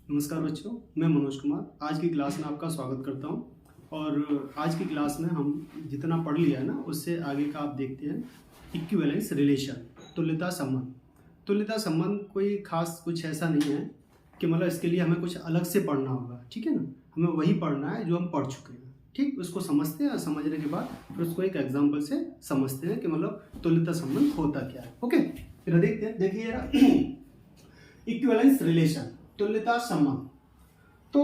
नमस्कार बच्चों, मैं मनोज कुमार आज की क्लास में आपका स्वागत करता हूं। और आज की क्लास में हम जितना पढ़ लिया है ना, उससे आगे का आप देखते हैं इक्विवेलेंस रिलेशन, तुल्यता संबंध। तुल्यता संबंध कोई खास कुछ ऐसा नहीं है कि मतलब इसके लिए हमें कुछ अलग से पढ़ना होगा, ठीक है ना। हमें वही पढ़ना है जो हम पढ़ चुके हैं, ठीक। उसको समझते हैं और समझने के बाद फिर उसको एक एग्जाम्पल से समझते हैं कि मतलब तुल्यता संबंध होता क्या है। ओके, फिर देखते हैं। देखिए इक्विवेलेंस रिलेशन, तुल्यता संबंध। तो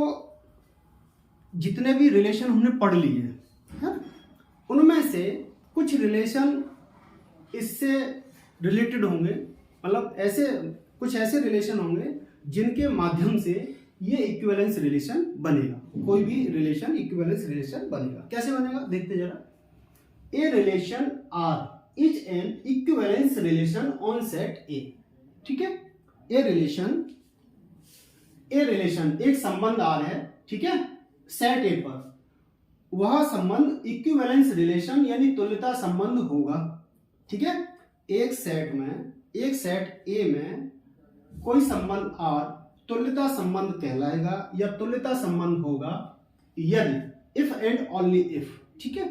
जितने भी रिलेशन हमने पढ़ लिए हैं, उनमें से कुछ रिलेशन इससे रिलेटेड होंगे, मतलब ऐसे कुछ ऐसे रिलेशन होंगे जिनके माध्यम से ये इक्विवेलेंस रिलेशन बनेगा। कोई भी रिलेशन इक्विवेलेंस रिलेशन बनेगा। कैसे बनेगा देखते जरा। A relation R is an equivalence relation on set A, ठीक है। ए रिलेशन एक संबंध आर है, ठीक है, सेट ए पर। वह संबंध इक्विवेलेंस रिलेशन यानी तुल्यता संबंध होगा, ठीक है। एक सेट ए में कोई संबंध आर तुल्यता संबंध कहलाएगा या तुल्यता संबंध होगा यदि इफ एंड ओनली इफ, ठीक है।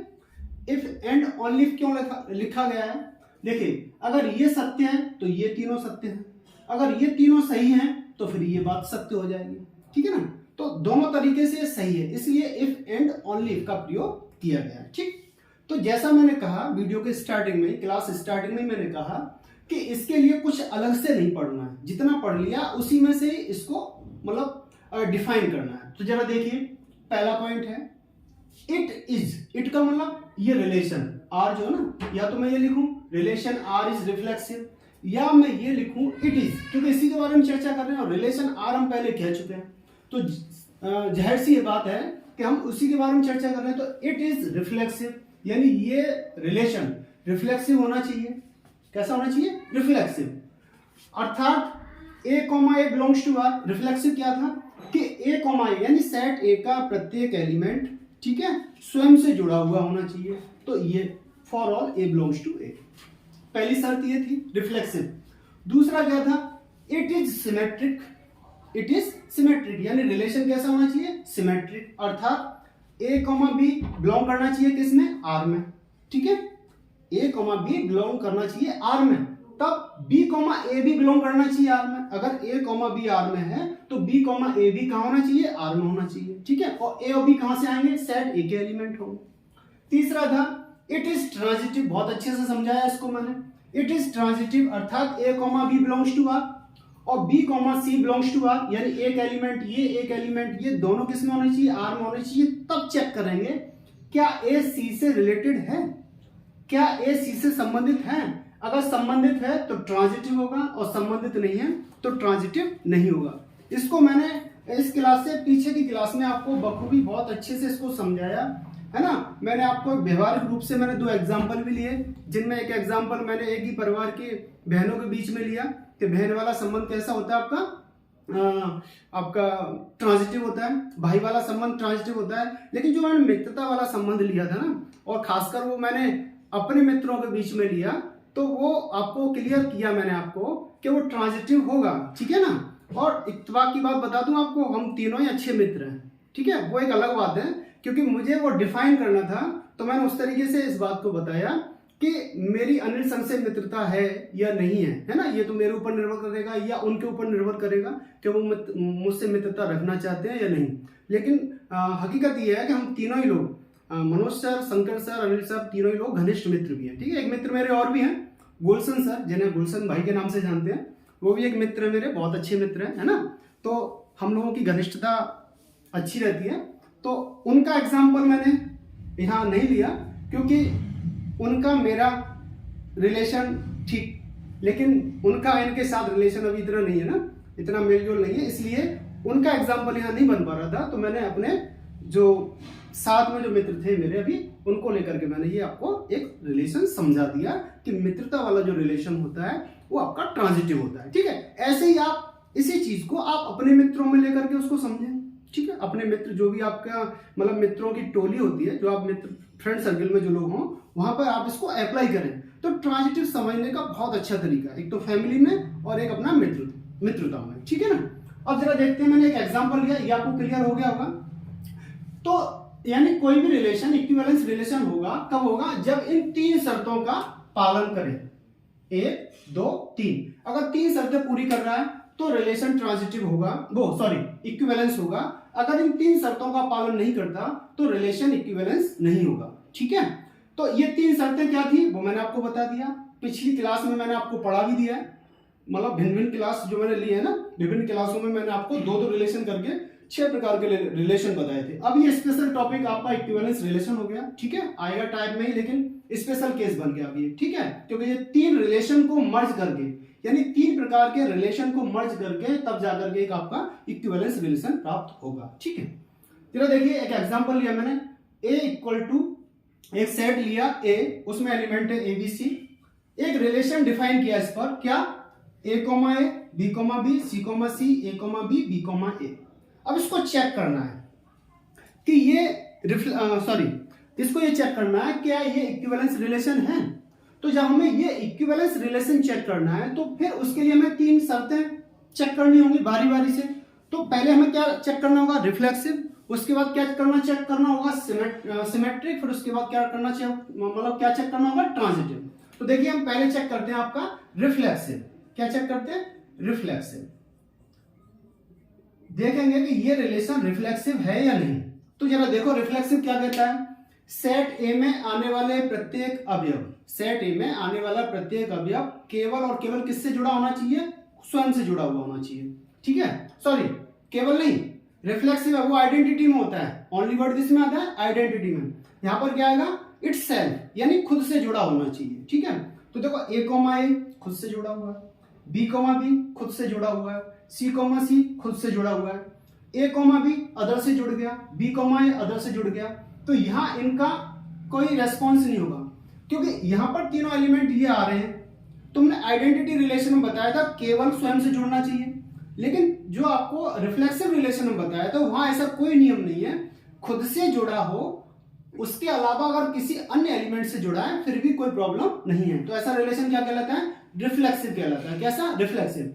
इफ एंड ओनली इफ क्यों लिखा गया है? देखिए, अगर ये सत्य है तो ये तीनों सत्य हैं, अगर ये तीनों सही हैं तो फिर ये बात सत्य हो जाएगी, ठीक है ना। तो दोनों तरीके से सही है, इसलिए इफ एंड ओनली इफ का प्रयोग किया गया है, ठीक। तो जैसा मैंने कहा वीडियो के स्टार्टिंग में, क्लास स्टार्टिंग में मैंने कहा कि इसके लिए कुछ अलग से नहीं पढ़ना है, जितना पढ़ लिया उसी में से इसको मतलब डिफाइन करना है। तो जरा देखिए, पहला पॉइंट है इट इज। इट का मतलब ये रिलेशन आर जो है ना, या तो मैं ये लिखूं रिलेशन आर इज रिफ्लेक्सिव, या मैं ये लिखूं इट इज, क्योंकि इसी के बारे में चर्चा कर रहे हैं और रिलेशन आर हम पहले कह चुके हैं। तो जाहिर सी ये बात है कि हम उसी के बारे में चर्चा कर रहे हैं। तो इट इज रिफ्लेक्सिव यानी ये रिलेशन रिफ्लेक्सिव होना चाहिए। कैसा होना चाहिए? रिफ्लेक्सिव। अर्थात A comma A belongs to R. Reflexive क्या था कि ए कॉमा ए यानी सेट ए का प्रत्येक एलिमेंट, ठीक है, स्वयं से जुड़ा हुआ होना चाहिए। तो ये for all A belongs to A, पहली शर्त ये थी रिफ्लेक्सिव। दूसरा क्या था? It is symmetric. It is symmetric यानी रिलेशन कैसा होना चाहिए? सिमेट्रिक। अर्थात ए कॉमा बी बिलोंग करना चाहिए किसमें? आर में, ठीक है। ए कॉमा बी बिलोंग करना चाहिए आर में, तब बी कॉमा ए भी बिलोंग करना चाहिए आर में। अगर ए कॉमा बी आर में है तो बी कॉमा ए भी कहां होना चाहिए? आर में होना चाहिए, ठीक है। और ए और बी कहां से आएंगे? सेट ए के एलिमेंट होंगे। तीसरा था इट इज ट्रांजिटिव। बहुत अच्छे से समझाया इसको मैंने। इट इज ट्रांजिटिव अर्थात A comma B belongs to R और B comma C belongs to R, यानी एक एलिमेंट ये दोनों किस में होने चाहिए? आर में होने चाहिए। तब चेक करेंगे क्या ए सी से रिलेटेड है, क्या ए सी से संबंधित है। अगर संबंधित है तो ट्रांजिटिव होगा और संबंधित नहीं है तो ट्रांजिटिव नहीं होगा। इसको मैंने इस क्लास से पीछे की क्लास में आपको बखूबी बहुत अच्छे से इसको समझाया है ना। मैंने आपको व्यवहारिक रूप से मैंने 2 एग्जाम्पल भी लिए, जिनमें एक एग्जाम्पल मैंने एक ही परिवार की बहनों के बीच में लिया कि बहन वाला संबंध कैसा होता है आपका ट्रांजिटिव होता है, भाई वाला संबंध ट्रांजिटिव होता है। लेकिन जो मैंने मित्रता वाला संबंध लिया था ना, और खासकर वो मैंने अपने मित्रों के बीच में लिया, तो वो आपको क्लियर किया मैंने आपको कि वो ट्रांजिटिव होगा, ठीक है ना। और इत्तेफाक की बात बता दूं आपको, हम तीनों ही अच्छे मित्र हैं, ठीक है। वो एक अलग बात है, क्योंकि मुझे वो डिफाइन करना था तो मैंने उस तरीके से इस बात को बताया कि मेरी अनिल संघ से मित्रता है या नहीं है ना। ये तो मेरे ऊपर निर्भर करेगा या उनके ऊपर निर्भर करेगा कि वो मुझसे मित्रता रखना चाहते हैं या नहीं। लेकिन हकीकत ये है कि हम तीनों ही लोग, Manoj sir, Shankar sir, Anil sir, तीनों ही लोग घनिष्ठ मित्र भी हैं, ठीक है। एक मित्र मेरे और भी हैं, गुलशन सर, जिन्हें गुलशन भाई के नाम से जानते हैं, वो भी एक मित्र है मेरे, बहुत अच्छे मित्र हैं, है ना। तो हम लोगों की घनिष्ठता अच्छी रहती है। तो उनका एग्जाम्पल मैंने यहाँ नहीं लिया क्योंकि उनका मेरा रिलेशन ठीक, लेकिन उनका इनके साथ रिलेशन अभी इतना नहीं है ना, इतना मेलजोल नहीं है, इसलिए उनका एग्जाम्पल यहाँ नहीं बन पा रहा था। तो मैंने अपने जो साथ में जो मित्र थे मेरे अभी, उनको लेकर के मैंने ये आपको एक रिलेशन समझा दिया कि मित्रता वाला जो रिलेशन होता है वो आपका ट्रांजिटिव होता है, ठीक है। ऐसे ही आप इसी चीज को आप अपने मित्रों में लेकर के उसको समझें, ठीक है। अपने मित्र जो भी आपका मतलब मित्रों की टोली होती है, जो आप मित्र फ्रेंड सर्कल में जो लोग हों, वहां पर आप इसको अप्लाई करें तो ट्रांजिटिव समझने का बहुत अच्छा तरीका है। एक तो फैमिली में और एक अपना मित्रता में, ठीक है ना। अब जरा देखते हैं, मैंने एक एग्जांपल लिया, ये आपको क्लियर हो गया होगा। तो यानी कोई भी रिलेशन इक्विवेलेंस रिलेशन होगा कब होगा, जब इन तीन शर्तों का पालन करे, 1 2 3। अगर तीन शर्तें पूरी कर रहा है तो रिलेशन ट्रांजिटिव होगा, इक्विवेलेंस होगा। अगर इन तीन शर्तों का पालन नहीं करता तो रिलेशन इक्विवेलेंस नहीं होगा। ठीक है, तो ये तीन शर्तें क्या थी वो मैंने आपको बता दिया, पिछली क्लास में मैंने आपको पढ़ा भी दिया है। मतलब भिन्न भिन्न क्लास जो मैंने ली है ना, विभिन्न क्लासों में मैंने आपको दो रिलेशन करके 6 प्रकार के रिलेशन बताए थे। अब ये स्पेशल टॉपिक आपका इक्विवेलेंस रिलेशन हो गया। ठीक है, आएगा टाइप में ही, लेकिन स्पेशल केस बन गया अब ये। ठीक है, क्योंकि ये तीन रिलेशन को मर्ज करके, यानी तीन प्रकार के रिलेशन को मर्ज करके तब जाकर के एक आपका इक्विवेलेंस रिलेशन प्राप्त होगा। ठीक है, चलो देखिए एक एग्जांपल लिया मैंने, A इक्वल टू एक सेट लिया A, उसमें एलिमेंट है ABC, एक रिलेशन डिफाइन किया इस पर, क्या A, B, B, C, C, A, B, B, A। अब इसको चेक करना है कि ये इसको ये चेक करना है क्या ये इक्विवेलेंस रिलेशन है। तो जब हमें ये इक्विवेलेंस रिलेशन चेक करना है तो फिर उसके लिए हमें तीन शर्तें चेक करनी होंगी बारी बारी से। तो पहले हमें क्या चेक करना होगा, रिफ्लेक्सिव, उसके बाद क्या चेक करना होगा, सिमेट्रिक, फिर उसके बाद क्या करना चाहिए, मतलब क्या चेक करना होगा, ट्रांजिटिव। तो देखिए हम पहले चेक करते हैं आपका रिफ्लेक्सिव। क्या चेक करते हैं, रिफ्लेक्सिव। देखेंगे कि ये रिलेशन रिफ्लेक्सिव है या नहीं। तो जरा देखो रिफ्लेक्सिव क्या कहता है, सेट ए में आने वाले प्रत्येक अवयव, सेट ए में आने वाला प्रत्येक अवयव केवल और केवल किससे जुड़ा होना चाहिए, स्वयं से जुड़ा हुआ होना चाहिए। ठीक है, केवल नहीं, रिफ्लेक्सिव है वो आइडेंटिटी में होता है, ओनली वर्ड किसमें आता है, आइडेंटिटी में। यहां पर क्या आएगा, इटसेल्फ, यानी खुद से जुड़ा होना चाहिए। ठीक है, तो देखो A, खुद से जुड़ा हुआ है, B, खुद से जुड़ा हुआ है, C, खुद से जुड़ा हुआ है, A, B अदर से जुड़ गया, B, A अदर से जुड़ गया। तो यहां इनका कोई रेस्पॉन्स नहीं होगा क्योंकि यहां पर तीनों एलिमेंट ये आ रहे हैं। तुमने आइडेंटिटी रिलेशन में बताया था केवल स्वयं से जुड़ना चाहिए, लेकिन जो आपको रिफ्लेक्सिव रिलेशन में बताया था वहां ऐसा कोई नियम नहीं है, खुद से जुड़ा हो, उसके अलावा अगर किसी अन्य एलिमेंट से जुड़ा है फिर भी कोई प्रॉब्लम नहीं है। तो ऐसा रिलेशन क्या कहलाता है, रिफ्लेक्सिव कहलाता है। कैसा, रिफ्लेक्सिव।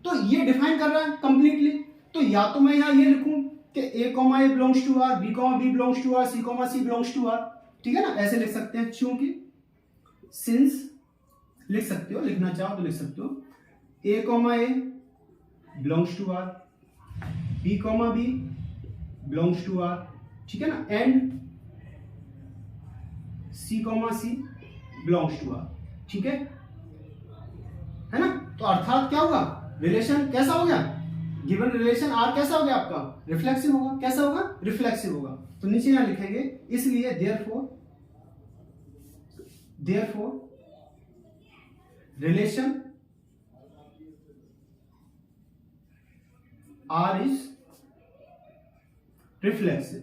तो ये डिफाइन कर रहा है कंप्लीटली। तो या तो मैं यहां ये लिखूं कि A, belongs to R, B, belongs to R, C, belongs to R। ठीक है ना, ऐसे लिख सकते हैं, क्योंकि सिंस लिख सकते हो, लिखना चाहो तो लिख सकते हो, A, belongs to R, B, belongs to R। ठीक है ना, and C, belongs to R। ठीक है ना। तो अर्थात क्या होगा, रिलेशन कैसा हो गया, गिवन रिलेशन R कैसा हो गया आपका, रिफ्लेक्सिव होगा। कैसा होगा, रिफ्लेक्सिव होगा। तो नीचे यहां लिखेंगे, इसलिए therefore relation R is reflexive.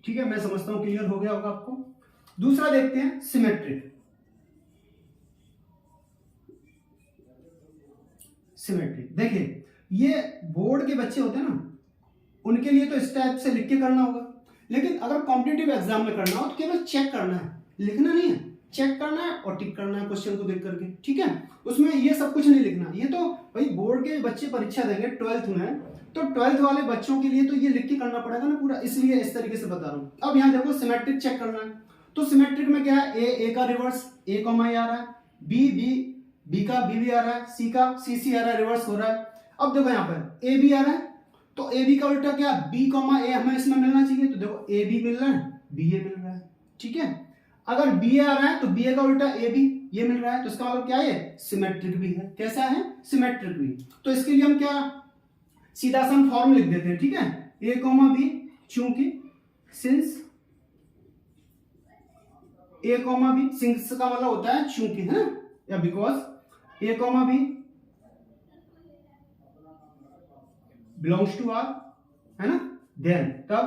ठीक है, मैं समझता हूं क्लियर हो गया होगा आपको। दूसरा देखते हैं, सिमेट्रिक। देखिए ये बोर्ड के बच्चे होते हैं ना, उनके लिए तो इस टाइप से लिख के करना होगा, लेकिन अगर कॉम्पिटिटिव एग्जाम में करना हो तो केवल चेक करना है, लिखना नहीं है, चेक करना है और टिक करना है क्वेश्चन को देख करके। ठीक है, उसमें ये सब कुछ नहीं लिखना। ये तो भाई बोर्ड के बच्चे परीक्षा देंगे 12th में, तो 12th वाले बच्चों के लिए तो ये लिख के करना पड़ेगा ना पूरा, इसलिए इस तरीके से बता रहा हूं। अब यहां देखो सिमेट्रिक चेक करना है, तो सिमेट्रिक में क्या है, ए का रिवर्स A, आ रहा है, बी का B भी आ रहा है, C का C आ रहा है, रिवर्स हो रहा है। अब देखो यहाँ पर A भी आ रहा है, तो A B का उल्टा क्या, B, A हमें इसमें मिलना चाहिए। तो देखो A B मिल रहा है, B A मिल रहा है। ठीक है, अगर B A आ रहा है तो B A का उल्टा A B ये मिल रहा है, तो इसका मतलब क्या है, सिमेट्रिक भी है। कैसा है, सिमेट्रिक भी। तो इसके लिए हम क्या, सीधा सा हम फॉर्म लिख देते हैं। ठीक है, A, B, चूंकि सिंस A, B, सिंस का मतलब होता है चूंकि, है ना, या because A, B belongs to R, है ना, देन तब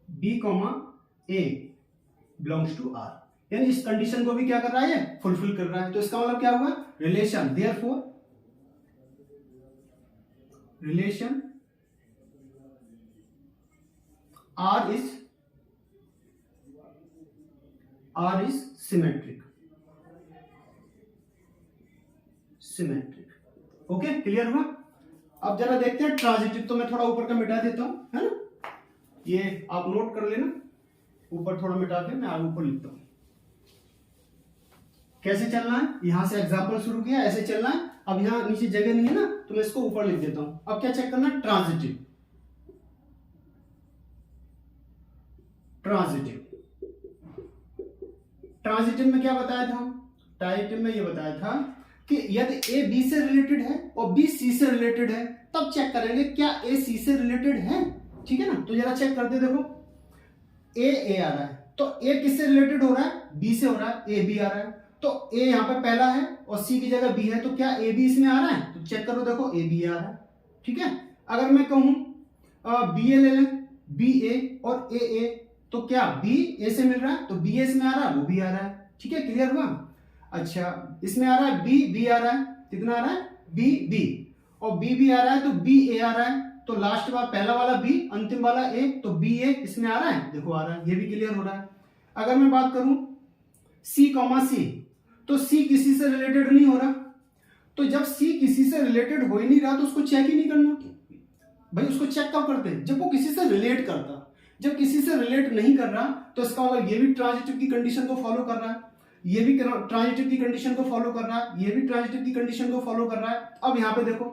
B, A belongs to R, यानी इस कंडीशन को भी क्या कर रहा है, फुलफिल कर रहा है। तो इसका मतलब क्या होगा, relation, therefore relation R is symmetric. Okay, clear हुआ। अब जरा देखते हैं ट्रांजिटिव, तो मैं थोड़ा ऊपर का मिटा देता हूं, है ना, ये आप नोट कर लेना, ऊपर थोड़ा मिटा के मैं आगे ऊपर लिखता हूं। कैसे चलना है, यहां से एग्जाम्पल शुरू किया, ऐसे चलना है। अब यहां नीचे जगह नहीं है ना, तो मैं इसको ऊपर लिख देता हूं। अब क्या चेक करना है, ट्रांजिटिव। ट्रांजिटिव ट्रांजिटिव में क्या बताया था, ट्रांजिटिव में ये बताया था कि यदि ए बी से रिलेटेड है और बी सी से रिलेटेड है, तब चेक करेंगे क्या ए सी से रिलेटेड है, ठीक है ना। तो जरा चेक करते, देखो ए आ रहा है, तो ए किससे रिलेटेड हो रहा है, बी से हो रहा है, ए बी आ रहा है, तो ए यहां पे पहला है और सी की जगह बी है, तो क्या ए बी इसमें आ रहा है, तो चेक करो, देखो ए बी आ रहा है, ठीक है। अगर मैं कहूं बी ए ले लें, बी ए और ए, तो क्या बी ए से मिल रहा है, तो बी ए इसमें आ रहा है, वो भी आ रहा है, ठीक है, क्लियर हुआ। अच्छा, इसमें आ रहा है बी बी आ रहा है, कितना आ रहा है, बी बी, और बी बी आ रहा है, तो बी ए आ रहा है, तो लास्ट बार पहला वाला बी, अंतिम वाला ए, तो बी ए इसमें आ रहा है, देखो आ रहा है, ये भी क्लियर हो रहा है। अगर मैं बात करूं सी कॉमा सी, तो सी किसी से रिलेटेड नहीं हो रहा, तो जब सी किसी से रिलेटेड हो ही नहीं रहा, तो उसको चेक ही नहीं करना। भाई उसको चेक कब करते हैं, जब वो किसी से रिलेट करता। जब किसी से रिलेट नहीं कर रहा, तो इसका मतलब ये भी ट्रांजिटिव की कंडीशन को फॉलो कर रहा है, ये भी ट्रांजिटिव की कंडीशन को फॉलो कर रहा है, ये भी ट्रांजिटिव की कंडीशन को फॉलो कर रहा है। अब यहां पे देखो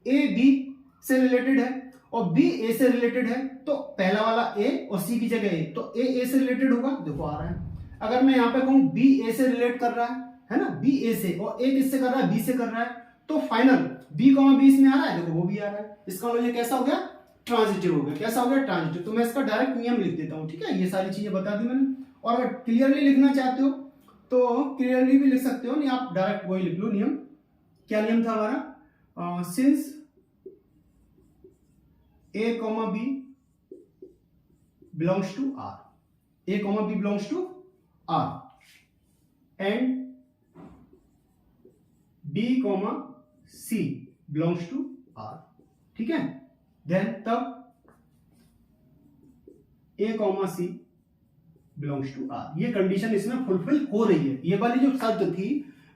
ए बी से रिलेटेड है और बी ए से रिलेटेड है, तो पहला वाला ए और सी की जगह ए, तो ए से रिलेटेड होगा, देखो आ रहा है। अगर मैं यहां पे कहूं बी ए से रिलेट कर रहा है ना, बी ए से, और ए किससे कर रहा है, बी से कर रहा है, तो फाइनल बी कॉमा बी इसमें आ रहा है, देखो वो भी आ रहा है। इसका मतलब ये कैसा हो गया, ट्रांजिटिव हो गया। कैसा हो गया, ट्रांजिटिव। तो मैं इसका डायरेक्ट नियम लिख देता हूं, ठीक है, ये सारी चीजें बता दी मैंने। और अगर क्लियरली लिखना चाहते हो तो क्लियरली भी लिख सकते हो, नहीं आप डायरेक्ट वही लिख लो नियम। क्या नियम था हमारा, since A comma B belongs to R, A comma B belongs to R and B comma C belongs to R, ठीक है, देन तब A comma C belongs to R. ये कंडीशन इसमें फुलफिल हो रही है। ये वाली जो शर्त थी,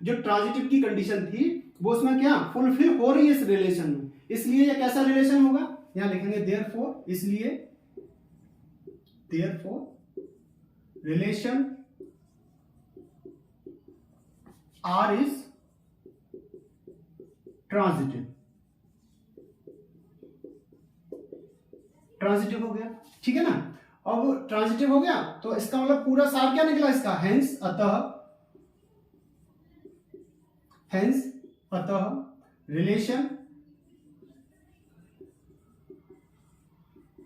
जो ट्रांजिटिव की कंडीशन थी, वो उसमें क्या फुलफिल हो रही है इस रिलेशन में। इसलिए ये कैसा रिलेशन होगा, यहां लिखेंगे देयरफॉर, इसलिए therefore relation R is transitive. Transitive हो गया, ठीक है ना। अब ट्रांजिटिव हो गया, तो इसका मतलब पूरा सार क्या निकला इसका, हेंस अतः relation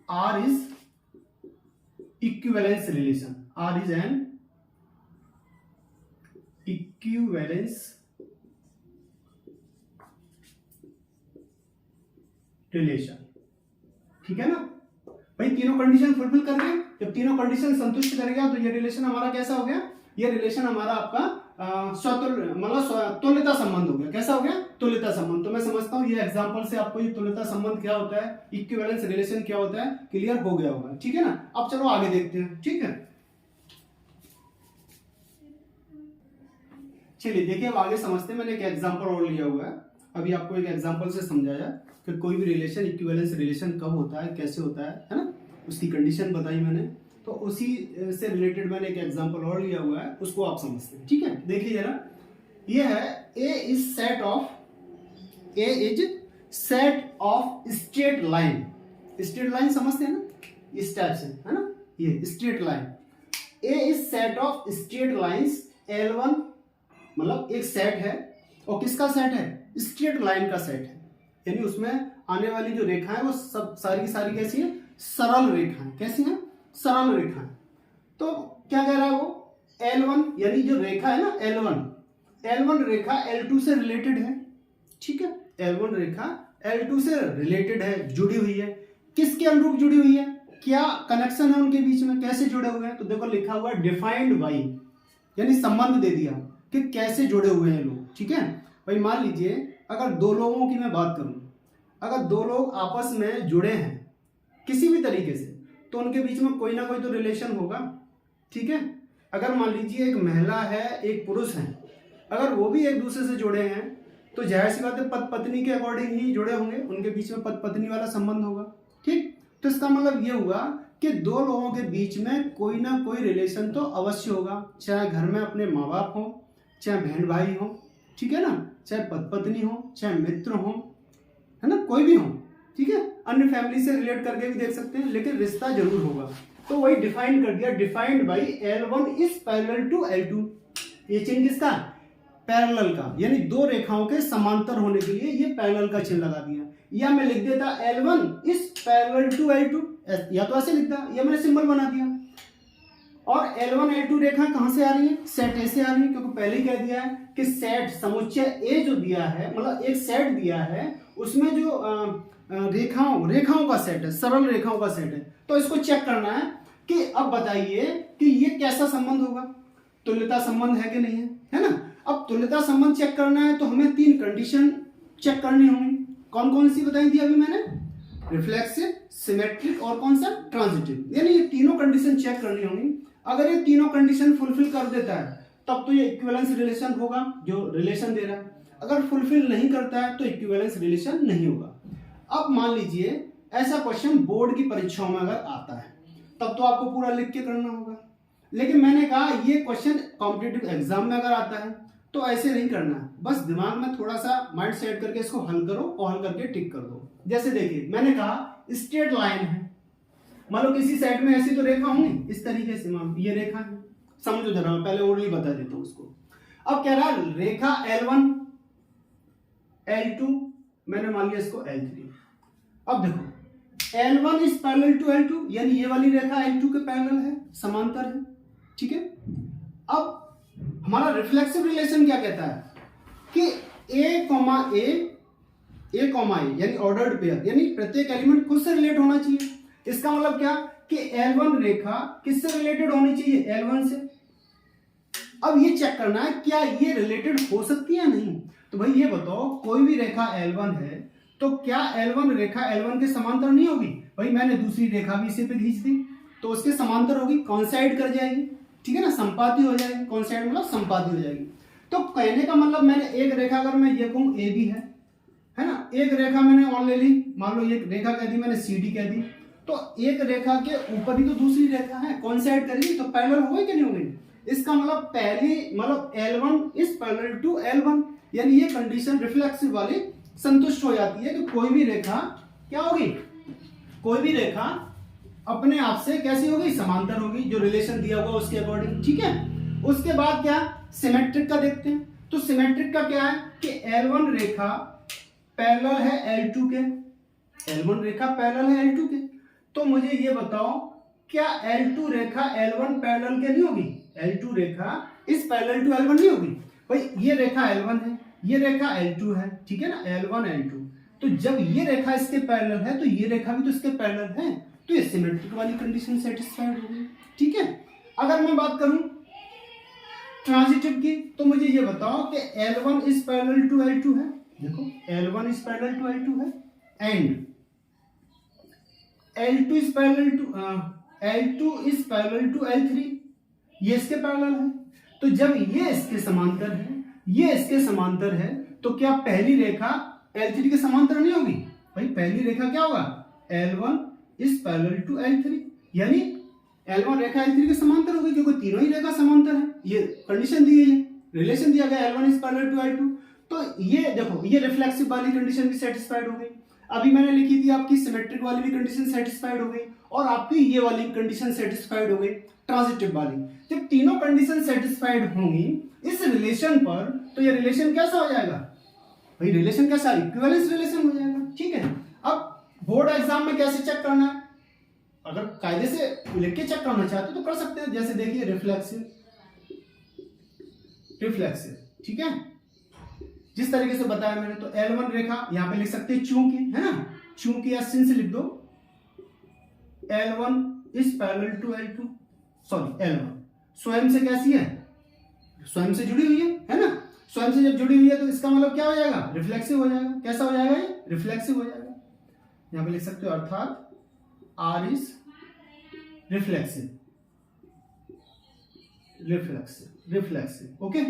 R is equivalence relation, R is an equivalence relation, ठीक है ना भाई। तीनों कंडीशन फुलफिल कर गए, जब तीनों कंडीशन संतुष्ट कर गया, तो ये रिलेशन हमारा कैसा हो गया, ये रिलेशन हमारा आपका मतलब तुल्यता संबंध हो गया। कैसा हो गया, तुल्यता संबंध। तो मैं समझता हूं ये एग्जांपल से आपको ये तुल्यता संबंध क्या होता है, इक्विवेलेंस रिलेशन क्या होता है, क्लियर हो गया होगा, ठीक है ना। अब चलो आगे देखते हैं, ठीक है। चलिए देखिए, अब आगे समझते हैं। मैंने एक एग्जांपल और लिया हुआ है, अभी आपको एक एग्जांपल से समझाया कि कोई भी रिलेशन इक्विवेलेंस रिलेशन कब होता है, कैसे होता है ना, उसकी कंडीशन बताई मैंने। तो उसी से रिलेटेड मैंने एक एग्जांपल और लिया हुआ है, उसको आप समझते हैं, ठीक है। देखिए जरा, ये है A is set of straight line. Straight line समझते हैं ना, इस टाइप से, है ना, ये straight line. A is set of straight lines L1, मतलब एक सेट है, और किसका सेट है, स्ट्रेट लाइन का सेट है, यानी उसमें आने वाली जो रेखा है वो सब सारी की सारी कैसी है, सरल रेखा है। कैसी है, सरल रेखा है। तो क्या कह रहा है वो, L1 यानी जो रेखा है ना L1 रेखा L2 से रिलेटेड है, ठीक है। L1 रेखा L2 से रिलेटेड है, जुड़ी हुई है। किसके अनुरूप जुड़ी हुई है, क्या कनेक्शन है उनके बीच में, कैसे जुड़े हुए हैं, तो देखो लिखा हुआ है डिफाइंड बाई, यानी संबंध दे दिया कि कैसे जुड़े हुए हैं लोग, ठीक है भाई। मान लीजिए अगर दो लोगों की मैं बात करूं, अगर दो लोग आपस में जुड़े हैं किसी भी तरीके से, तो उनके बीच में कोई ना कोई तो रिलेशन होगा, ठीक है। अगर मान लीजिए एक महिला है, एक पुरुष है, अगर वो भी एक दूसरे से जुड़े हैं, तो जाहिर सी बात है पति पत्नी के अकॉर्डिंग ही जुड़े होंगे, उनके बीच में पति पत्नी वाला संबंध होगा। ठीक, तो इसका मतलब ये हुआ कि दो लोगों के बीच में कोई ना कोई रिलेशन तो अवश्य होगा, चाहे घर में अपने माँ बाप हो, चाहे बहन भाई हो, ठीक है ना, चाहे पति पत्नी हो, चाहे मित्र हो, है ना, कोई भी हो, ठीक है, अन्य फैमिली से रिलेट करके भी देख सकते हैं, लेकिन रिश्ता जरूर होगा। तो वही डिफाइन कर दिया, defined by L1 is parallel to L2। ये चिन्ह किसका? पैरेलल का, यानी दो रेखाओं के समांतर होने के लिए ये पैरेलल का चिन्ह लगा दिया। या मैं लिख देता L1 is parallel to L2, या तो ऐसे लिखता, या मैंने सिंबल बना दिया। और L1 L2 रेखा कहां से आ रही है? सेट ए से आ रही है, क्योंकि पहले ही कह दिया है कि सेट समुच्चय ए जो दिया है, मतलब एक सेट दिया है, उसमें जो रेखाओं का सेट है, सरल रेखाओं का सेट है। तो इसको चेक करना है कि अब बताइए कि ये कैसा संबंध होगा, तुल्यता संबंध है कि नहीं है, है ना। अब तुल्यता संबंध चेक करना है तो हमें 3 कंडीशन चेक करनी होंगी। कौन कौन सी बताई थी अभी मैंने? रिफ्लेक्सिव, सिमेट्रिक और कौन सा? ट्रांजिटिव। यानी ये तीनों कंडीशन चेक करनी होंगी। अगर ये तीनों कंडीशन फुलफिल कर देता है तब तो ये इक्विवेलेंस रिलेशन होगा जो रिलेशन दे रहा है। अगर फुलफिल नहीं करता है तो इक्विवेलेंस रिलेशन नहीं होगा। अब मान लीजिए ऐसा क्वेश्चन बोर्ड की परीक्षाओं में अगर आता है तब तो आपको पूरा लिख के करना होगा, लेकिन मैंने कहा ये क्वेश्चन कॉम्पिटिटिव एग्जाम में अगर आता है तो ऐसे नहीं करना है, बस दिमाग में थोड़ा सा माइंड सेट करके इसको हल करो और हल करके टिक कर दो। जैसे देखिए मैंने कहा स्ट्रेट लाइन है, मान लो किसी साइड में ऐसी तो रेखा होंगी इस तरीके से, मान ये रेखा है, समझो जरा, मैं पहले ओरली बता देता हूं उसको। अब कह रहा है रेखा L1 L2, मैंने मान लिया इसको L3। अब देखो L1 is parallel to L2, यानी ये वाली रेखा L2 के पैरेलल है, समांतर है, ठीक है। अब हमारा रिफ्लेक्सिव रिलेशन क्या कहता है कि A, यानी ऑर्डर्ड पेयर, यानी प्रत्येक एलिमेंट खुद से रिलेट होना चाहिए। इसका मतलब क्या कि L1 रेखा किससे रिलेटेड होनी चाहिए? L1 से। अब ये चेक करना है क्या ये रिलेटेड हो सकती है या नहीं। तो भाई ये बताओ, कोई भी रेखा L1 है तो क्या L1 रेखा L1 के समांतर नहीं होगी? भाई मैंने दूसरी रेखा भी इसी पे खींच दी तो उसके समांतर होगी, कॉन्साइड कर जाएगी, ठीक है ना, संपाती हो जाएगी। कॉन्साइड मतलब संपाती हो जाएगी। तो कहने का मतलब मैंने एक रेखा अगर मैं ये कहूं ए बी है ना, एक रेखा मैंने और ले ली, मान लो एक रेखा कह दी मैंने CD कह दी, तो एक रेखा के ऊपर ही तो दूसरी रेखा है, कॉन्साइड करेगी तो पैरेलल हो गई कि नहीं हो गई। इसका मतलब पहली मतलब L1 is parallel to L1, यानी ये कंडीशन रिफ्लेक्सिव वाली संतुष्ट हो जाती है कि कोई भी रेखा क्या होगी, कोई भी रेखा अपने आप से कैसी होगी? समांतर होगी, जो रिलेशन दिया हुआ उसके अकॉर्डिंग, ठीक है। उसके बाद क्या, सिमेट्रिक का देखते हैं। तो सिमेट्रिक का क्या है कि L1 रेखा पैरेलल है L2 के, L1 रेखा पैरेलल है L2 के। तो मुझे ये बताओ क्या L2 रेखा L1 पैरेलल के नहीं होगी? L2 रेखा इस पैरेलल टू L1 नहीं होगी? भाई ये रेखा L1 है, ये रेखा L2 है, ठीक है ना, L1 L2। तो जब ये रेखा इसके पैरेलल है तो ये रेखा भी तो इसके पैरेलल है, तो ये सिमेट्रिक वाली कंडीशन सेटिस्फाइड हो गई, ठीक है। अगर मैं बात करूं ट्रांजिटिव की तो मुझे ये बताओ कि L1 is parallel to L2 है, देखो L1 is parallel to L2 है, and L2 is parallel to L3, ये इसके पैरेलल है। तो जब ये इसके समांतर है, ये इसके समांतर है, तो क्या पहली रेखा L3 के समांतर नहीं होगी? भाई पहली रेखा क्या होगा? L1 is parallel to L3, यानी L1 रेखा L3 के समांतर होगी, क्योंकि तीनों ही रेखा समांतर है। ये कंडीशन दी गई है, रिलेशन दिया गया L1 is parallel to L2। तो ये देखो ये रिफ्लेक्सिव वाली कंडीशन भी सेटिस्फाइड हो गई। अभी मैंने लिखी थी आपकी सिमेट्रिक वाली भी कंडीशन सेटिस्फाइड हो गई, और आपकी ये वाली कंडीशन सेटिस्फाइड हो गई ट्रांजिटिव वाली। जब तीनों कंडीशन सेटिस्फाइड होंगी इस रिलेशन पर, तो ये रिलेशन कैसा हो जाएगा? भाई रिलेशन कैसा? इक्विवेलेंस रिलेशन हो जाएगा, ठीक है। अब बोर्ड एग्जाम में कैसे चेक करना है? अगर कायदे से लिख के चेक करना चाहते तो कर सकते हैं। जैसे देखिए रिफ्लेक्सिव, ठीक है, जिस तरीके से बताया मैंने। तो L1 रेखा यहां पे लिख सकते हैं चूंकि, है ना, चूंकि या सिंस लिख दो। L1 is parallel to L2, sorry L1 स्वयं से कैसी है? स्वयं से जुड़ी हुई है ना। स्वयं से जब जुड़ी हुई है तो इसका मतलब क्या हो जाएगा? रिफ्लेक्सिव हो जाएगा। कैसा हो जाएगा? ये रिफ्लेक्सिव हो जाएगा। यहां पे लिख सकते हो अर्थात R इज रिफ्लेक्सिव। ओके,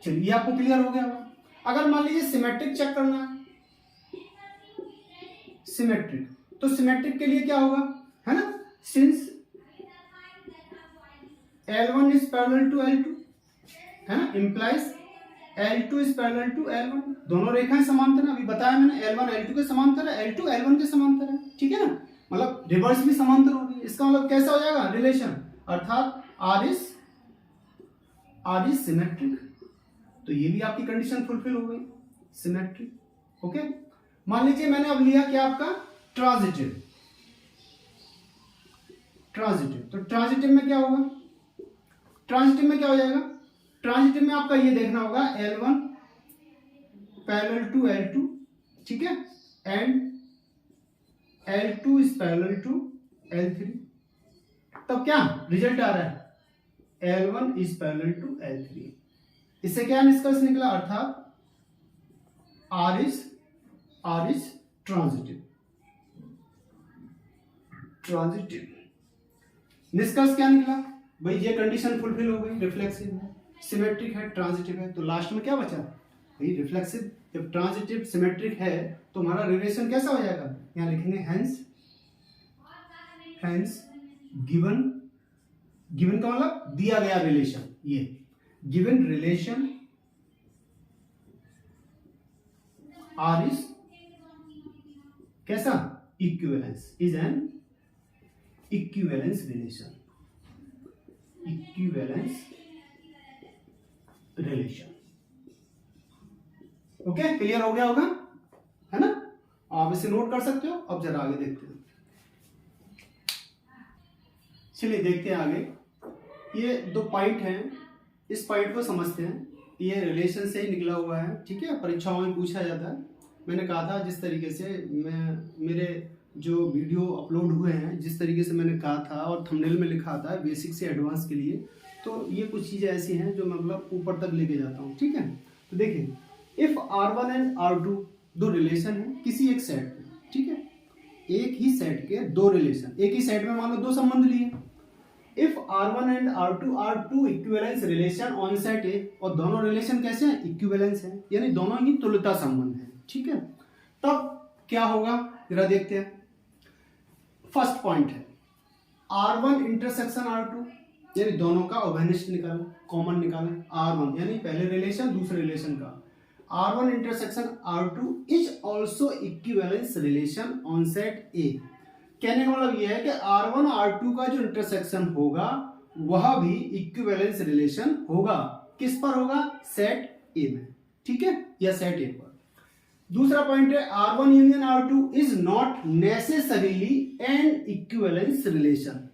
चलिए ये आपको क्लियर हो गया होगा। अगर मान लीजिए सिमेट्रिक चेक करना है, सिमेट्रिक, तो सिमेट्रिक के लिए क्या होगा, है ना, since L1 is parallel to L2, है ना, implies L2 is parallel to L1, दोनों रेखाएं समांतर है, अभी बताया मैंने, L1 L2 के समांतर है, L2 L1 के समांतर है, ठीक है ना, मतलब रिवर्स भी समांतर होगी। इसका मतलब कैसा हो जाएगा रिलेशन, अर्थात R इज सिमेट्रिक, तो ये भी आपकी कंडीशन फुलफिल हो गई, सिमेट्रिक। ओके, मान लीजिए मैंने अब लिया क्या आपका ट्रांजिटिव, तो ट्रांजिटिव में क्या होगा, ट्रांजिटिव में क्या हो जाएगा, ट्रांजिटिव में आपका ये देखना होगा L1 पैरेलल टू L2, ठीक है, and L2 is parallel to L3, तब क्या रिजल्ट आ रहा है, L1 is parallel to L3। इससे क्या निष्कर्ष निकला, अर्थात R इज ट्रांजिटिव, निष्कर्ष क्या निकला भाई, ये कंडीशन फुलफिल हो गई, रिफ्लेक्सिव है, सिमेट्रिक है, ट्रांजिटिव है, तो लास्ट में क्या बचा भाई रिफ्लेक्सिव। जब ट्रांजिटिव सिमेट्रिक है तो हमारा रिलेशन कैसा हो जाएगा, यहाँ लिखेंगे हेंस गिवन का मतलब दिया गया रिलेशन, ये गिवन रिलेशन आर इज कैसा, equivalence, is an equivalence relation, okay, clear हो गया होगा, है ना, आप इसे नोट कर सकते हो। अब जरा आगे देखते हैं, चलिए देखते हैं आगे, ये दो पॉइंट हैं, इस पॉइंट को समझते हैं, ये रिलेशन से ही निकला हुआ है, ठीक है, परीक्षाओं में पूछा जाता है। मैंने कहा था जिस तरीके से मेरे जो वीडियो अपलोड हुए हैं, जिस तरीके से मैंने कहा था और थंबनेल में लिखा था बेसिक से एडवांस के लिए, तो ये कुछ चीज़ें ऐसी हैं जो मतलब ऊपर तक लेके जाता हूँ, ठीक है। तो देखिए, इफ R1 एंड R2 दो रिलेशन है किसी एक सेट में, ठीक है, एक ही सेट के दो रिलेशन, एक ही सेट में मान लो दो संबंध लिए, if R1 and R2 are two equivalence relation on set A, और दोनों रिलेशन कैसे हैं, इक्विवेलेंस है, यानी दोनों ही तुल्यता संबंध है, ठीक है, तब क्या होगा जरा देखते हैं। फर्स्ट पॉइंट है R1 इंटरसेक्शन R2, यानी दोनों का उभयनिष्ठ निकालें, कॉमन निकालें, R1 यानी पहले रिलेशन दूसरे रिलेशन का, R1 intersection R2 is also equivalence relation on set ए। कहने का मतलब यह है कि R1 R2 का जो इंटरसेक्शन होगा वह भी इक्विवेलेंस रिलेशन होगा, किस पर होगा, सेट ए में, ठीक है, या सेट ए पर। दूसरा पॉइंट है R1 union R2 is not necessarily N equivalence relation.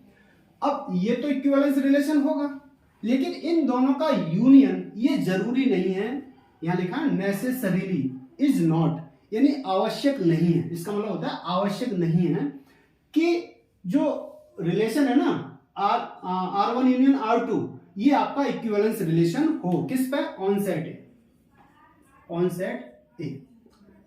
अब ये तो इक्विवेलेंस रिलेशन होगा, लेकिन इन दोनों का यूनियन ये जरूरी नहीं है, यहां लिखा है नेसेसरीली, इज नॉट यानी आवश्यक नहीं है, इसका मतलब होता है आवश्यक नहीं है कि जो रिलेशन है ना R1 यूनियन R2 ये आपका इक्विवेलेंस रिलेशन हो, किस पे, on set A, on set ए,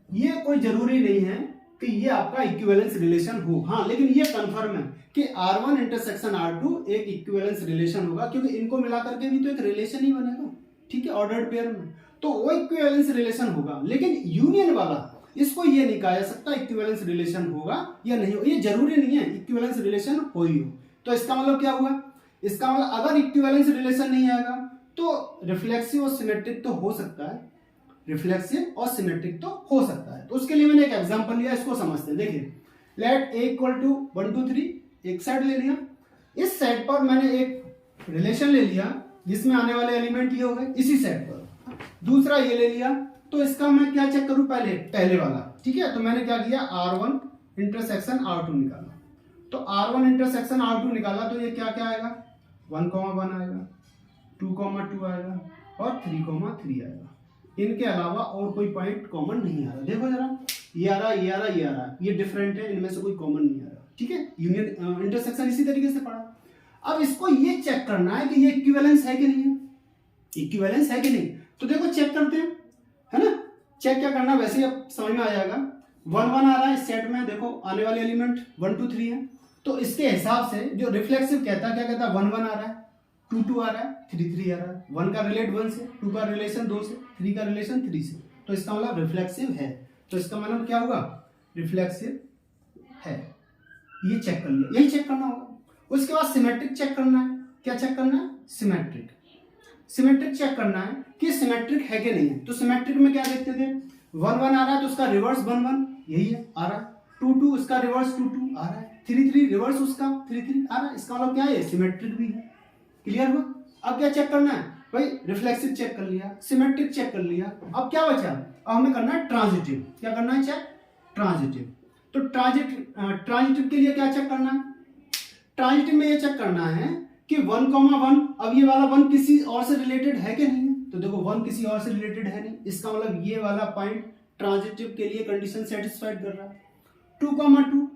ये कोई जरूरी नहीं है कि ये आपका इक्विवेलेंस रिलेशन हो। हाँ, लेकिन ये कंफर्म है कि R1 इंटरसेक्शन R2 एक इक्विवेलेंस रिलेशन होगा, क्योंकि इनको मिलाकर के भी तो एक रिलेशन ही बनेगा, ठीक है, ऑर्डर्ड पेयर में, तो वो इक्विवेलेंस रिलेशन होगा। लेकिन यूनियन वाला इसको ये नहीं कहा जा सकता इक्विवेलेंस रिलेशन होगा या नहीं हो, ये जरूरी नहीं है इक्विवेलेंस रिलेशन हो ही हो। तो इसका मतलब क्या हुआ, इसका मतलब अगर इक्विवेलेंस रिलेशन नहीं आएगा तो रिफ्लेक्सिव और सिमेट्रिक तो हो सकता है, रिफ्लेक्सिव और सिमेट्रिक तो हो सकता है। तो उसके लिए मैंने एक एग्जांपल लिया, इसको समझते हैं। देखिए, लेट A इक्वल टू 1 2 3, एक सेट ले लिया, इस सेट पर मैंने एक रिलेशन ले लिया जिसमें आने वाले एलिमेंट ये हो गए इसी सेट पर, दूसरा ये ले लिया, तो इसका मैं क्या चेक करूं, पहले वाला, ठीक है। तो मैंने क्या किया, R1 इंटरसेक्शन R2 निकाला, तो R1 इंटरसेक्शन R2 निकाला तो ये क्या क्या आएगा, 1,1 आएगा, 2,2 आएगा और 3,3 आएगा। इनके अलावा और कोई पॉइंट कॉमन नहीं आ रहा, देखो जरा, ये आ रहा, ये आ रहा, ये आ रहा, ये डिफरेंट है, इनमें से कोई कॉमन नहीं आ रहा, ठीक है। यूनियन इंटरसेक्शन इसी तरीके से पढ़ा। अब इसको ये चेक करना है कि ये इक्विवेलेंस है कि नहीं है, इक्विवेलेंस है कि नहीं। तो देखो चेक करते हैं, है ना, चेक क्या करना, वैसे ही अब समझ में आ जाएगा। 1 1 आ रहा है इस सेट में, देखो आने वाले एलिमेंट 1 2 3 है, तो इसके हिसाब से जो रिफ्लेक्सिव कहता है क्या कहता है, 1 1 आ रहा है, 2 2 आ रहा है, 3 3 आ रहा है, 1 का रिलेट 1 से, 2 का रिलेशन 2 से, 3 का रिलेशन 3 से, तो इसका मतलब रिफ्लेक्सिव है। तो इसका मतलब क्या होगा, रिफ्लेक्सिव है। ये चेक कर लिया, यही चेक करना होगा। उसके बाद सिमेट्रिक चेक करना है। क्या चेक करना है, सिमेट्रिक। सिमेट्रिक चेक करना है कि सिमेट्रिक है कि नहीं है। तो सिमेट्रिक में क्या देखते थे, 1 1 आ रहा है तो उसका रिवर्स 1 1 यही है आ रहा है, 2 2 उसका रिवर्स 2 2 आ रहा है, 3 3 रिवर्स उसका 3 3 आ रहा है। इसका मतलब क्या है, सिमेट्रिक भी है। क्लियर हुआ। अब क्या चेक करना है भाई, रिफ्लेक्सिव चेक कर लिया, सिमेट्रिक चेक कर लिया। अब क्या बचा, अब हमें करना है ट्रांजिटिव। क्या करना है चेक, ट्रांजिटिव। तो ट्रांजिटिव के लिए क्या चेक करना है, ट्रांजिटिव में ये चेक करना है कि 1 1, अब ये वाला 1 किसी और से रिलेटेड है कि नहीं है। तो देखो 1 किसी और से रिलेटेड है नहीं, इसका मतलब ये वाला पॉइंट ट्रांजिटिव के लिए कंडीशन सेटिस्फाइड कर रहा है। 2 2,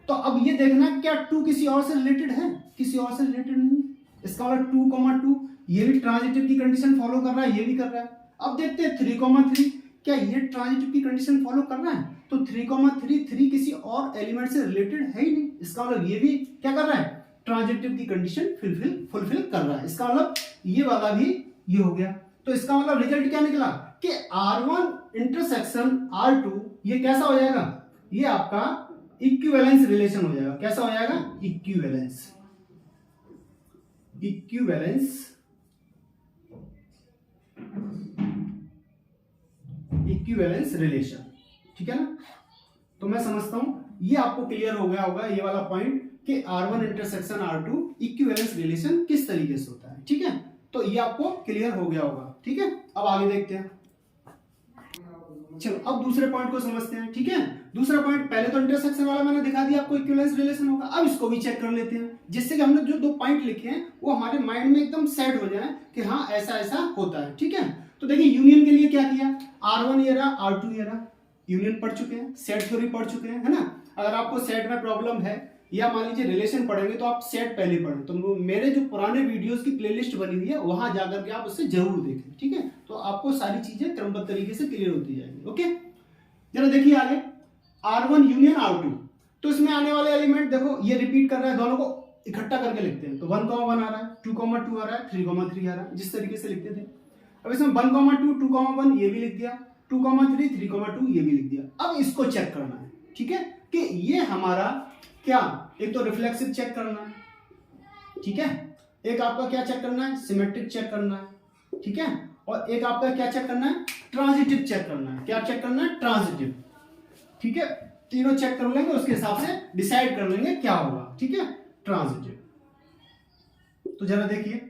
तो अब ये देखना क्या 2 किसी और से रिलेटेड है, किसी और से रिलेटेड नहीं। इसका मतलब 2 2 ये भी ट्रांजिटिव की कंडीशन फॉलो कर रहा है, ये भी कर रहा है। अब देखते हैं 3 3, क्या ये ट्रांजिटिव की कंडीशन फॉलो कर रहा है। तो 3 3 किसी और एलिमेंट से रिलेटेड है ही नहीं, इसका मतलब ये भी क्या कर रहा है, ट्रांजिटिव की कंडीशन फुलफिल कर रहा है। इसका मतलब ये वाला भी ये हो गया। तो इसका मतलब रिजल्ट क्या निकला कि R1 इंटरसेक्शन R2 ये कैसा हो जाएगा, ये आपका इक्विवेलेंस रिलेशन हो जाएगा। कैसा हो जाएगा, इक्विवेलेंस रिलेशन। ठीक है ना। तो मैं समझता हूं ये आपको क्लियर हो गया होगा, ये वाला पॉइंट कि R1 intersection R2 equivalence relation किस तरीके से होता है। ठीक है, तो ये आपको क्लियर हो गया होगा। ठीक है, अब आगे देखते हैं। चलो अब दूसरे पॉइंट को समझते हैं। ठीक है, दूसरा पॉइंट, पहले तो इंटरसेक्शन वाला मैंने दिखा दिया आपको, इक्विवेलेंस रिलेशन होगा। अब इसको भी चेक कर लेते हैं, जिससे कि हमने जो 2 पॉइंट लिखे हैं वो हमारे माइंड में एकदम सेट हो जाए कि हाँ ऐसा ऐसा होता है। ठीक है, तो देखिए यूनियन के लिए क्या किया, R1 ये रहा, R2 ये रहा, यूनियन पढ़ चुके हैं, सेट थ्योरी पढ़ चुके हैं, है ना। अगर आपको सेट में प्रॉब्लम है या मान लीजिए रिलेशन पढ़ेंगे तो आप सेट पहले पढ़ें। तो मेरे जो पुराने वीडियोस की प्लेलिस्ट बनी हुई है वहां जाकर के आप उससे जरूर देखें। ठीक है, तो आपको सारी चीजें क्रमबद्ध तरीके से क्लियर होती जाएगी। ओके, जरा देखिए आगे, R1 यूनियन R2, तो इसमें आने वाले एलिमेंट देखो ये रिपीट कर रहा है, दोनों को इकट्ठा करके लिखते हैं। तो 1 1 आ रहा है, 2 2 आ रहा है, 3 3 आ रहा है, जिस तरीके से लिखते थे। अब इसमें 1 2 2 1 ये भी लिख दिया, 2 3 3 2 ये भी लिख दिया। अब इसको चेक करना है। ठीक है, कि ये हमारा क्या, एक तो रिफ्लेक्सिव चेक करना है। ठीक है, एक आपका क्या चेक करना है, सिमेट्रिक चेक करना है। ठीक है, और एक आपका क्या चेक करना है, ट्रांजिटिव चेक करना है। क्या चेक करना है, ट्रांजिटिव। ठीक है, तीनों चेक कर लेंगे, उसके हिसाब से डिसाइड कर लेंगे क्या होगा। ठीक है, ट्रांजिटिव। तो जरा देखिए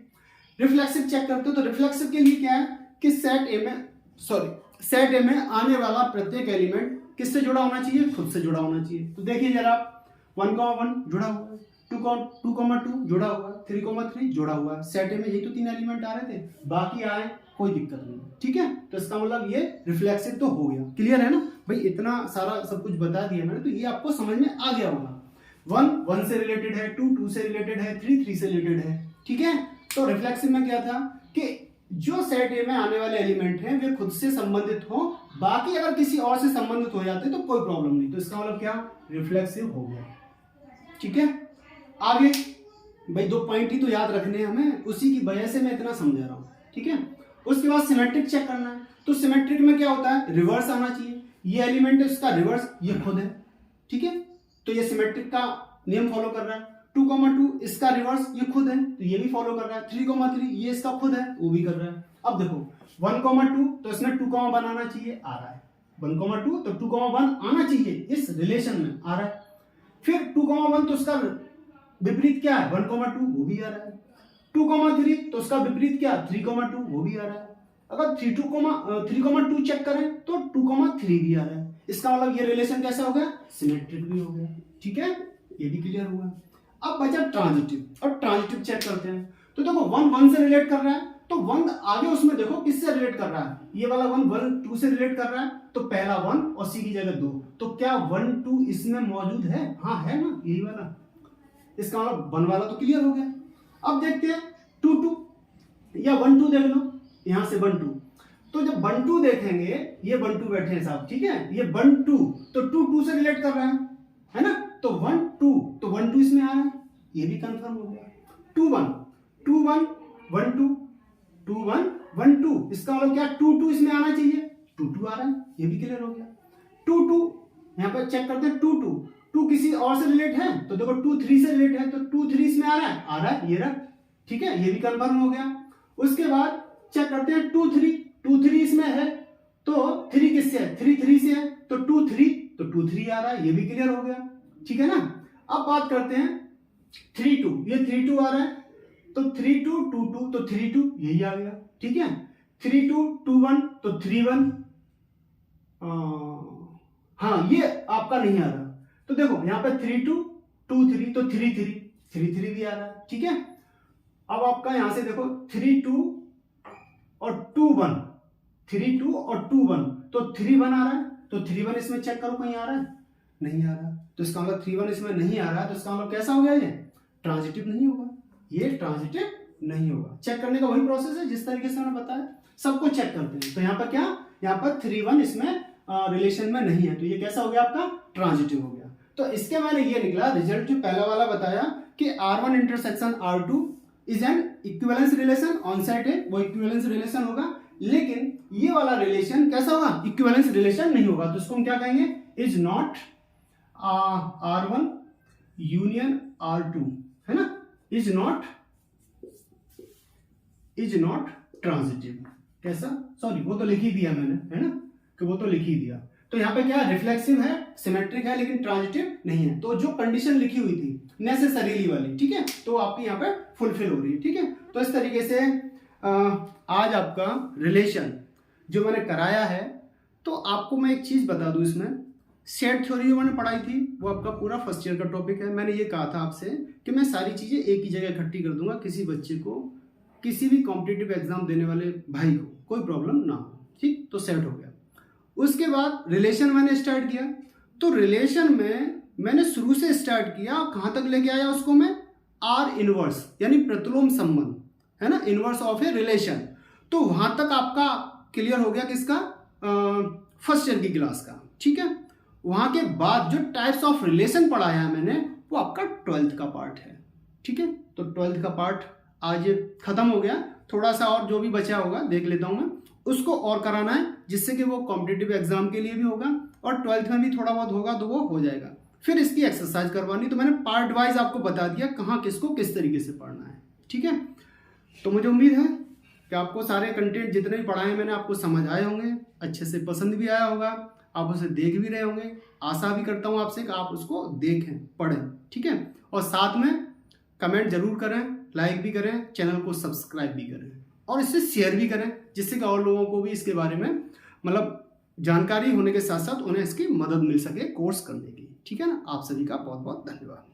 रिफ्लेक्सिव चेक करते हो। तो रिफ्लेक्सिव के लिए क्या है कि सेट ए में आने वाला प्रत्येक एलिमेंट किससे जुड़ा होना चाहिए, खुद से जुड़ा होना चाहिए। तो देखिए जरा 1 1 जुड़ा हुआ है, 2 2 जुड़ा हुआ है, 3 3 जुड़ा हुआ है। सेट ए में यही तो 3 एलिमेंट आ रहे थे, बाकी आए कोई दिक्कत नहीं। ठीक है, तो इसका मतलब ये रिफ्लेक्सिव तो हो गया। क्लियर है ना भाई, इतना सारा सब कुछ बता दिया मैंने, तो ये आपको समझ में आ गया होगा। 1 1 से रिलेटेड है, 2 2 से रिलेटेड है, 3 3 से रिलेटेड है। ठीक है, तो रिफ्लेक्सिव में क्या था कि जो सेट ए में आने वाले एलिमेंट हैं वे खुद से संबंधित हो, बाकी अगर किसी और से संबंधित हो जाते तो कोई प्रॉब्लम नहीं। तो इसका मतलब क्या, रिफ्लेक्सिव हो गया। ठीक है, आगे भाई 2 पॉइंट ही तो याद रखने हैं हमें, उसी की वजह से मैं इतना समझा रहा हूं। ठीक है, उसके बाद सिमेट्रिक चेक करना है। तो सिमेट्रिक में क्या होता है, रिवर्स आना चाहिए। ये एलिमेंट है उसका रिवर्स ये खुद है। ठीक है, तो ये सिमेट्रिक का नियम फॉलो कर रहा है। 2 2 इसका रिवर्स ये खुद है, तो ये भी फॉलो कर रहा है। 3 3 ये इसका खुद है, वो भी कर रहा है। अब देखो 1 2 तो इसमें 2 1 आना चाहिए, आ रहा है। 1 2 तो 2 1 आना चाहिए, इस रिलेशन में आ रहा है। फिर 2 1 तो उसका विपरीत क्या है, 1 2 वो भी आ रहा है। 2 3 तो उसका विपरीत क्या, 3 2 वो भी आ रहा है। अगर 3 2 चेक करें तो 2 3 भी आ रहा है। इसका मतलब ये रिलेशन कैसा हो गया, सिमेट्रिक भी हो गया। ठीक है, ये भी क्लियर हुआ। अब बचा ट्रांजिटिव, और ट्रांजिटिव चेक करते हैं। तो देखो 1 1 से रिलेट कर रहा है, तो 1 आगे उसमें देखो किससे रिलेट कर रहा है, ये वाला 1 2 से रिलेट कर रहा है, तो पहला 1 और सी की जगह 2। तो क्या 1 2 इसमें मौजूद है, हाँ है ना, यही वाला। इसका मतलब 1 वाला तो क्लियर हो गया। अब देखते हैं 2 2 या 1 2 देख लो, यहां से 1 2। तो जब 1 2 देखेंगे, ये 1 2 बैठे हैं साहब। ठीक है, ये 1 2 तो 2 2 से रिलेट कर रहा है ना। तो 1 2 तो 1 2 इसमें आ रहा है, ये भी कंफर्म हो गया। 2 1 1 2 2 1 1 2, इसका मतलब क्या 2 2 इसमें आना चाहिए, 2 आ रहा है, ये भी क्लियर हो गया। 2 2 यहाँ पर चेक करते हैं, 2 2 2 किसी और से रिलेट है तो देखो 2 3 से रिलेट है, तो 2 3 इसमें आ रहा है, ये रहा, ठीक है, ये भी कंफर्म हो गया। उसके बाद चेक करते हैं 2 3 इसमें है तो 3 किससे है, 3 3 से है, तो 2 3 तो 2 3 आ रहा है, ये भी क्लियर हो गया, ठीक है ना। अब बात करते हैं 3 2, ये 3 2 आ रहा है तो 3 2 2 2 तो 3 2 यही आ गया, ठीक है। 3 2 2 1 तो 3 1, हाँ ये आपका नहीं आ रहा, तो देखो यहाँ पे 3 2 2 3 तो 3 3 भी आ रहा है, ठीक है। अब आपका यहां से देखो 3 2 और 2 1, 3 2 और 2 1 तो 3 1 आ रहा है, तो 3 1 इसमें चेक करो कहीं आ रहा है, नहीं आ रहा, तो इसका मतलब 3 1 इसमें नहीं आ रहा है, तो इसका मतलब कैसा हो गया, ये ट्रांजिटिव नहीं होगा, ये ट्रांजिटिव नहीं होगा। चेक करने का वही प्रोसेस है जिस तरीके से मैंने बताया, सबको चेक करते हैं। तो यहाँ पर क्या, यहाँ पर 3 1 इसमें रिलेशन में नहीं है, तो ये कैसा हो गया आपका, ट्रांजिटिव हो गया। तो इसके मैंने ये निकला रिजल्ट, जो पहला वाला बताया कि R1 intersection R2 is an equivalence relation, on side है वो इक्विवेलेंस रिलेशन होगा, लेकिन ये वाला रिलेशन कैसा होगा, इक्विवेलेंस रिलेशन नहीं होगा, तो इसको हम क्या कहेंगे, is not R1 union R2, है ना, इज नॉट ट्रांजिटिव। कैसा, सॉरी वो तो लिख ही दिया मैंने, है ना, कि वो तो लिख ही दिया। तो यहाँ पे क्या रिफ्लेक्सिव है, सिमेट्रिक है, लेकिन ट्रांजिटिव नहीं है। तो जो कंडीशन लिखी हुई थी नेसेसरीली वाली, ठीक है, तो आपकी यहाँ पे फुलफिल हो रही है, ठीक है। तो इस तरीके से आज आपका रिलेशन जो मैंने कराया है, तो आपको मैं एक चीज बता दूं, इसमें सेट थ्योरी जो मैंने पढ़ाई थी वो आपका पूरा फर्स्ट ईयर का टॉपिक है। मैंने ये कहा था आपसे कि मैं सारी चीजें एक ही जगह इकट्ठी कर दूंगा, किसी बच्चे को किसी भी कॉम्पिटिटिव एग्जाम देने वाले भाई को कोई प्रॉब्लम ना हो, ठीक। तो सेट हो गया। उसके बाद रिलेशन मैंने स्टार्ट किया, तो रिलेशन में मैंने शुरू से स्टार्ट किया, कहां तक लेके आया उसको मैं, आर इनवर्स यानी प्रतिलोम संबंध, है ना, इनवर्स ऑफ ए रिलेशन। तो वहां तक आपका क्लियर हो गया किसका, फर्स्ट ईयर की क्लास का, ठीक है। वहां के बाद जो टाइप्स ऑफ रिलेशन पढ़ाया है मैंने, वो आपका 12th का पार्ट है, ठीक है। तो 12th का पार्ट आज खत्म हो गया, थोड़ा सा और जो भी बचा होगा देख लेता हूं मैं, उसको और कराना है, जिससे कि वो कॉम्पिटिटिव एग्जाम के लिए भी होगा और 12th में भी थोड़ा बहुत होगा तो वो हो जाएगा। फिर इसकी एक्सरसाइज करवानी, तो मैंने पार्ट वाइज आपको बता दिया कहाँ किसको किस तरीके से पढ़ना है, ठीक है। तो मुझे उम्मीद है कि आपको सारे कंटेंट जितने भी पढ़ाए मैंने आपको समझ आए होंगे, अच्छे से पसंद भी आया होगा, आप उसे देख भी रहे होंगे। आशा भी करता हूँ आपसे कि आप उसको देखें, पढ़ें, ठीक है। और साथ में कमेंट जरूर करें, लाइक भी करें, चैनल को सब्सक्राइब भी करें और इससे शेयर भी करें, जिससे कि और लोगों को भी इसके बारे में मतलब जानकारी होने के साथ साथ उन्हें इसकी मदद मिल सके कोर्स करने की, ठीक है ना। आप सभी का बहुत बहुत धन्यवाद।